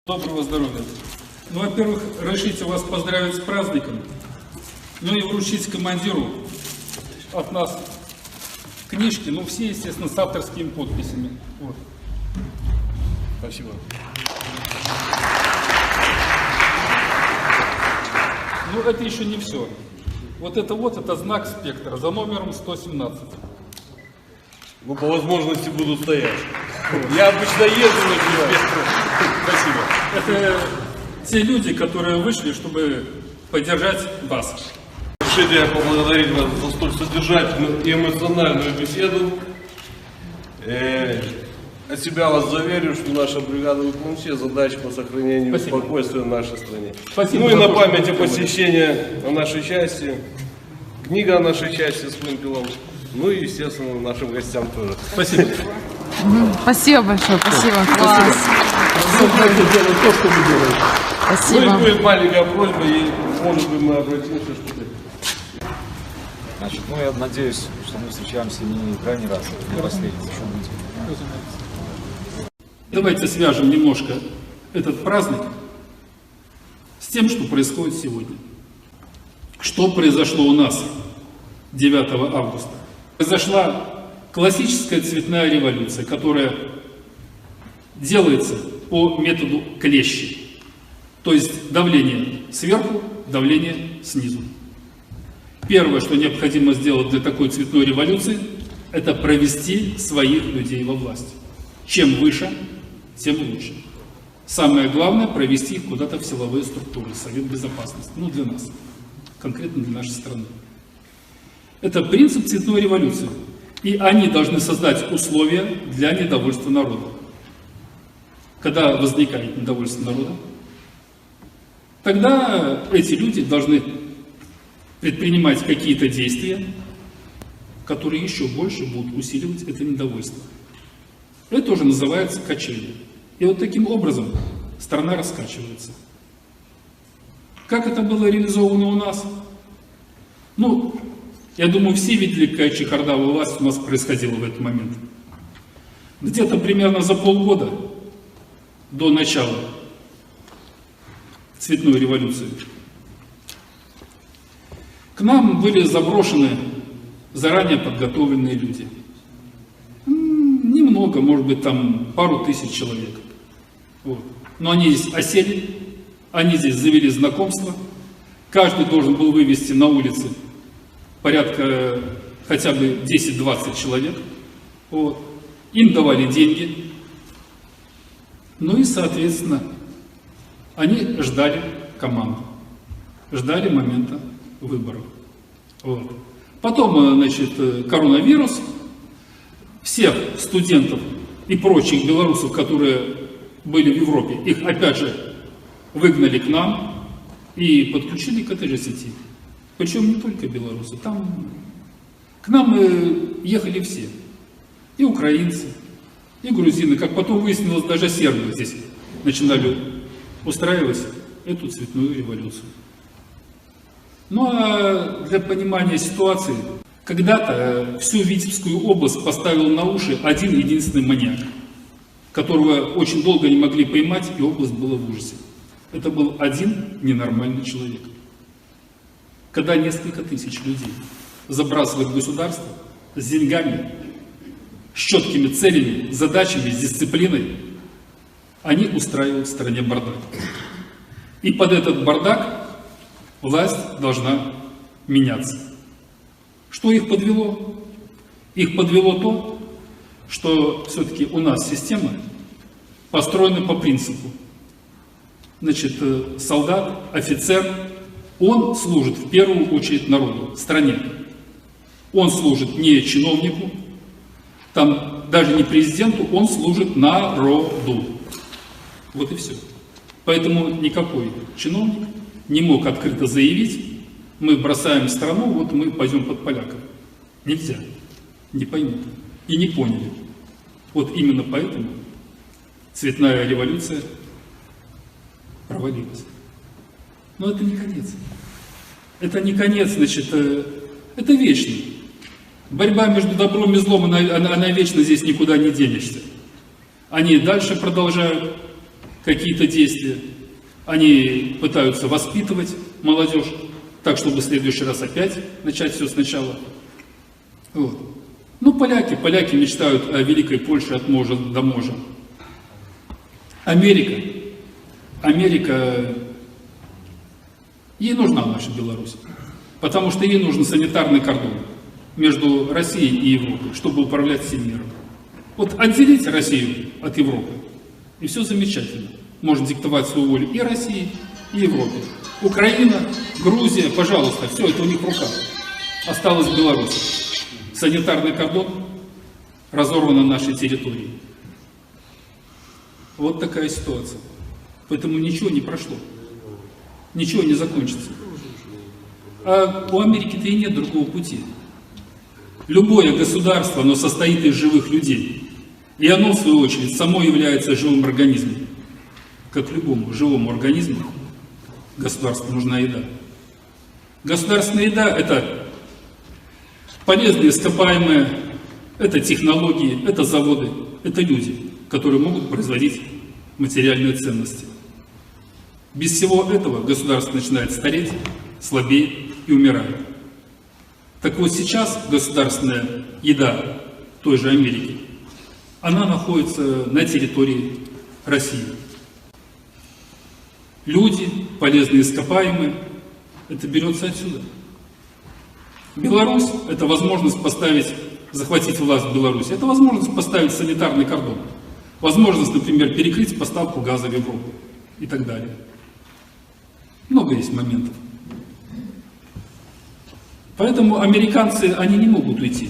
Доброго здоровья. Ну, во-первых, разрешите вас поздравить с праздником, ну и вручить командиру от нас книжки, ну все, естественно, с авторскими подписями. Вот. Спасибо. Ну, это еще не все. Вот, это знак спектра за номером 117. Ну, по возможности буду стоять. Я обычно езжу на спектру. Спасибо. Это те люди, которые вышли, чтобы поддержать вас. Разрешите я поблагодарить вас за столь содержательную и эмоциональную беседу. От себя вас заверю, что наша бригада выполнит все задачи по сохранению спокойствия в нашей стране. Спасибо. Ну и на память о посещении о нашей части, книга о нашей части с вымпелом, ну и, естественно, нашим гостям тоже. Спасибо. Спасибо большое, спасибо, класс. Делать то, что вы делаете. Спасибо. Ну и будет маленькая просьба, и, может быть, мы обратимся, что-то. Значит, ну я надеюсь, что мы встречаемся не крайний раз, не последний, еще будем. Давайте свяжем немножко этот праздник с тем, что происходит сегодня. Что произошло у нас 9 августа? Произошла классическая цветная революция, которая делается по методу клещи. То есть давление сверху, давление снизу. Первое, что необходимо сделать для такой цветной революции, это провести своих людей во власть. Чем выше, тем лучше. Самое главное, провести их куда-то в силовые структуры, Совет Безопасности. Ну, для нас, конкретно для нашей страны. Это принцип цветной революции. И они должны создать условия для недовольства народа. Когда возникает недовольство народа, тогда эти люди должны предпринимать какие-то действия, которые еще больше будут усиливать это недовольство. Это уже называется качели. И вот таким образом страна раскачивается. Как это было реализовано у нас? Ну, я думаю, все видели, какая чехарда власть у нас происходила в этот момент. Где-то примерно за полгода до начала цветной революции к нам были заброшены заранее подготовленные люди. Немного, может быть, там пару тысяч человек. Вот. Но они здесь осели, они здесь завели знакомства. Каждый должен был вывести на улицы порядка хотя бы 10-20 человек. Вот. Им давали деньги. Ну и, соответственно, они ждали команду, ждали момента выборов. Вот. Потом, значит, коронавирус. Всех студентов и прочих белорусов, которые были в Европе, их опять же выгнали к нам и подключили к этой же сети. Причем не только белорусы, там к нам ехали все. И украинцы, и грузины, как потом выяснилось, даже сербы здесь начинали устраивать эту цветную революцию. Ну а для понимания ситуации, когда-то всю Витебскую область поставил на уши один единственный маньяк, которого очень долго не могли поймать, и область была в ужасе. Это был один ненормальный человек. Когда несколько тысяч людей забрасывают государство с деньгами, с четкими целями, задачами, с дисциплиной, они устраивают в стране бардак. И под этот бардак власть должна меняться. Что их подвело? Их подвело то, что все-таки у нас система построена по принципу. Значит, солдат, офицер, он служит в первую очередь народу, стране. Он служит не чиновнику, там даже не президенту, он служит народу. Вот и все. Поэтому никакой чиновник не мог открыто заявить: мы бросаем страну, вот мы пойдем под поляков. Нельзя. Не поймут. И не поняли. Вот именно поэтому цветная революция провалилась. Но это не конец. Это не конец, значит, это вечно. Борьба между добром и злом, она вечно, здесь никуда не денешься. Они дальше продолжают. какие-то действия. Они пытаются воспитывать молодежь так, чтобы в следующий раз опять начать все сначала. Вот. Ну, поляки мечтают о великой Польше от можа до можа. Америка, ей нужна наша Беларусь, потому что ей нужен санитарный кордон между Россией и Европой, чтобы управлять всем миром. Вот отделите Россию от Европы, и все замечательно. Может диктовать свою волю и России, и Европе. Украина, Грузия, пожалуйста, все это у них в руках. Осталась Беларусь. Санитарный кордон разорван на нашей территории. Вот такая ситуация. Поэтому ничего не прошло. Ничего не закончится. А у Америки-то и нет другого пути. Любое государство, оно состоит из живых людей. И оно, в свою очередь, само является живым организмом. Как любому живому организму государству нужна еда. Государственная еда – это полезные ископаемые, это технологии, это заводы, это люди, которые могут производить материальные ценности. Без всего этого государство начинает стареть, слабеет и умирает. Так вот сейчас государственная еда той же Америки, она находится на территории России. Люди, полезные ископаемые, это берется отсюда. Беларусь – это возможность захватить власть в Беларуси, это возможность поставить санитарный кордон, возможность, например, перекрыть поставку газа в Европу и так далее. Много есть моментов. Поэтому американцы, они не могут уйти.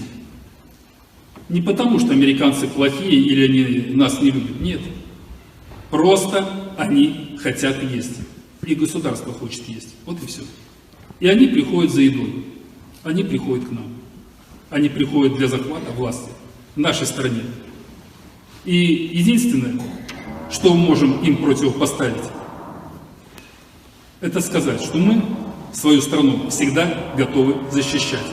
Не потому, что американцы плохие или они нас не любят, нет. Просто они хотят есть. И государство хочет есть. Вот и все. И они приходят за едой. Они приходят к нам. Они приходят для захвата власти в нашей стране. И единственное, что мы можем им противопоставить, это сказать, что мы свою страну всегда готовы защищать.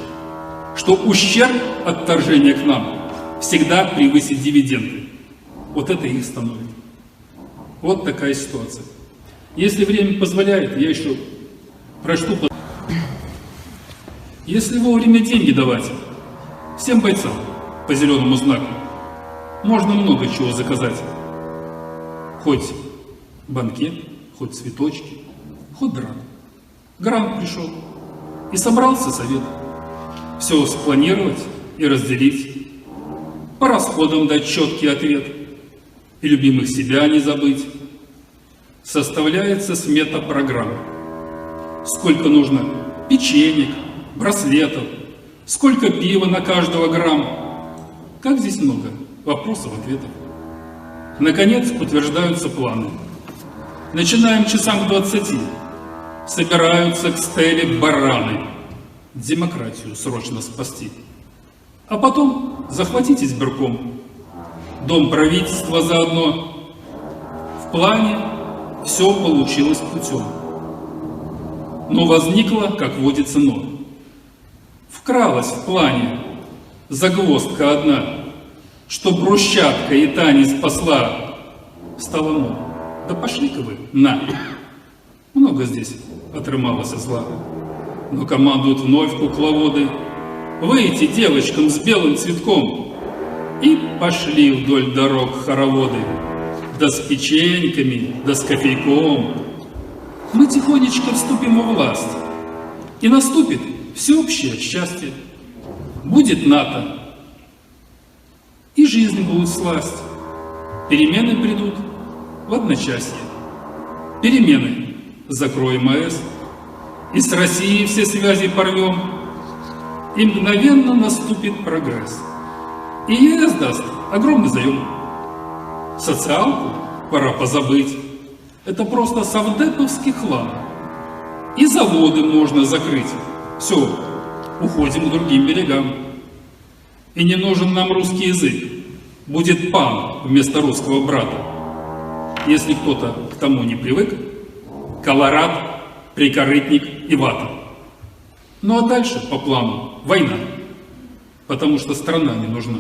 Что ущерб от вторжения к нам всегда превысит дивиденды. Вот это их становит. Вот такая ситуация. Если время позволяет, я еще прочту. Если вовремя деньги давать всем бойцам по зеленому знаку, можно много чего заказать. Хоть банкет, хоть цветочки, хоть драк. Грант пришел. И собрался совет. Все спланировать и разделить. По расходам дать четкий ответ. И любимых себя не забыть. Составляется смета программ. Сколько нужно печенек, браслетов, сколько пива на каждого грамм. Как здесь много вопросов, ответов. Наконец утверждаются планы. Начинаем часам к 20. Собираются к стеле бараны. Демократию срочно спасти. А потом захватить избирком. Дом правительства заодно. В плане все получилось путем. Но возникло, как водится, но. Вкралась в плане загвоздка одна, что брусчатка и та не спасла. Стало ну, да пошли-ка вы, на. Много здесь отрымалось зла. Но командуют вновь кукловоды. Выйти девочкам с белым цветком. И пошли вдоль дорог хороводы. Да с печеньками, да с кофейком. Мы тихонечко вступим во власть. И наступит всеобщее счастье. Будет НАТО. И жизнь будет сласть. Перемены придут в одночасье. Перемены. Закроем АЭС, и с Россией все связи порвем, и мгновенно наступит прогресс. И ЕС даст огромный заем. Социалку пора позабыть. Это просто совдеповский хлам. И заводы можно закрыть. Все, уходим к другим берегам. И не нужен нам русский язык. Будет пан вместо русского брата. Если кто-то к тому не привык, колорад, прикорытник и вата. Ну а дальше по плану война, потому что страна не нужна.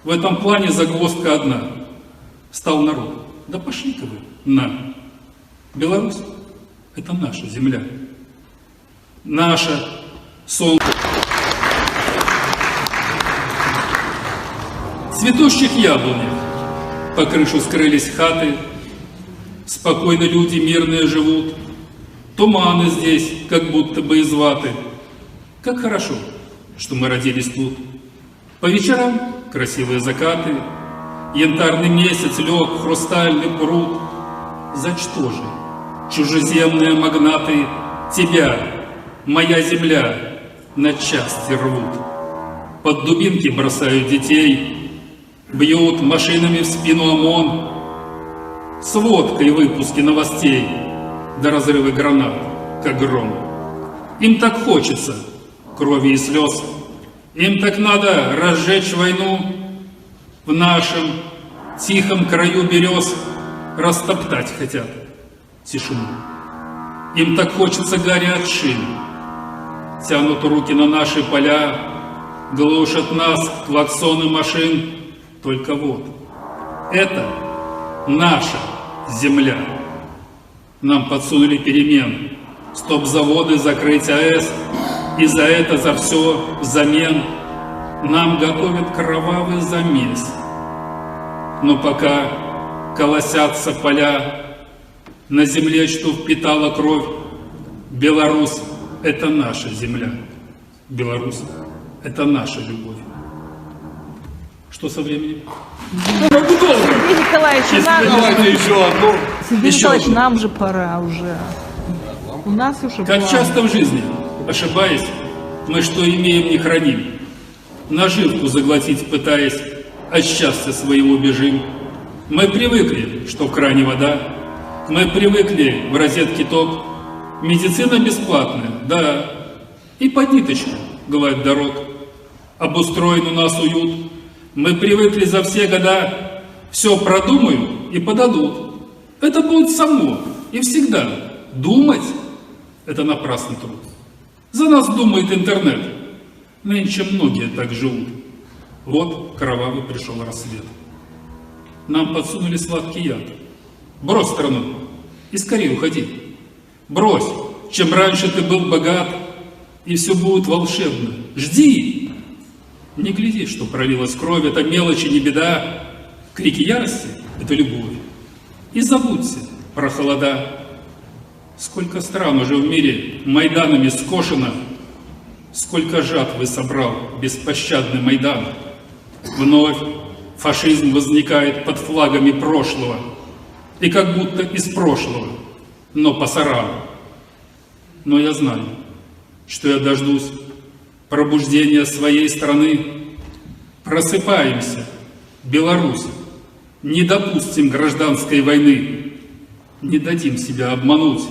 В этом плане загвоздка одна. Стал народ. Да пошли-ка вы на. Беларусь – это наша земля. Наша солнце. Цветущих яблонях по крышу скрылись хаты, спокойно люди мирные живут, туманы здесь, как будто бы из ваты. Как хорошо, что мы родились тут. По вечерам красивые закаты, янтарный месяц лег в хрустальный пруд. За что же чужеземные магнаты тебя, моя земля, на части рвут? Под дубинки бросают детей, бьют машинами в спину ОМОН, сводкой выпуски новостей до разрывы гранат, как гром. Им так хочется крови и слез, им так надо разжечь войну, в нашем тихом краю берез растоптать хотят тишину. Им так хочется гари от шин, тянут руки на наши поля, глушат нас клаксоны машин. Только вот, это наша земля. Нам подсунули перемен, стоп-заводы, закрыть АЭС, и за это, за все взамен нам готовят кровавый замес. Но пока колосятся поля, на земле, что впитала кровь, Беларусь – это наша земля. Беларусь – это наша любовь. Что со временем? Сергей Николаевич, Давайте еще одну. Сергей Еще Николаевич, одну. нам же пора уже. У нас уже Как план. часто в жизни, ошибаясь, мы что имеем, не храним. Наживку заглотить пытаясь, от счастья своего бежим. Мы привыкли, что в кране вода, мы привыкли в розетке ток. Медицина бесплатная, да, и под ниточку гладь дорог. Обустроен у нас уют. Мы привыкли за все года, все продумают и подадут. Это будет само и всегда. Думать – это напрасный труд. За нас думает интернет. Нынче многие так живут. Вот кровавый пришел рассвет. Нам подсунули сладкий яд. Брось страну и скорее уходи. Брось, чем раньше ты был богат, и все будет волшебно. Жди! Не гляди, что пролилась кровь, это мелочи, не беда. Крики ярости – это любовь. И забудьте про холода. Сколько стран уже в мире майданами скошено, сколько жатвы собрал беспощадный Майдан. Вновь фашизм возникает под флагами прошлого, и как будто из прошлого, но пасаран. Но я знаю, что я дождусь пробуждения своей страны. Просыпаемся, Беларусь, не допустим гражданской войны, не дадим себя обмануть,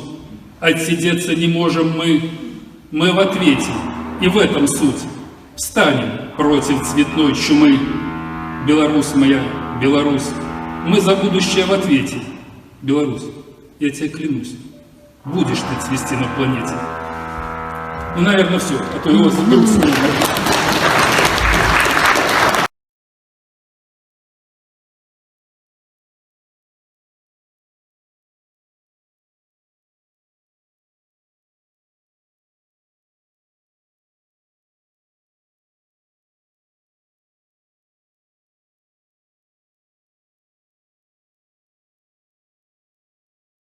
отсидеться не можем мы в ответе, и в этом суть. Встанем против цветной чумы. Беларусь моя, Беларусь, мы за будущее в ответе. Беларусь, я тебе клянусь, будешь ты цвести на планете. Ну, наверное, все, а то его вдруг снова.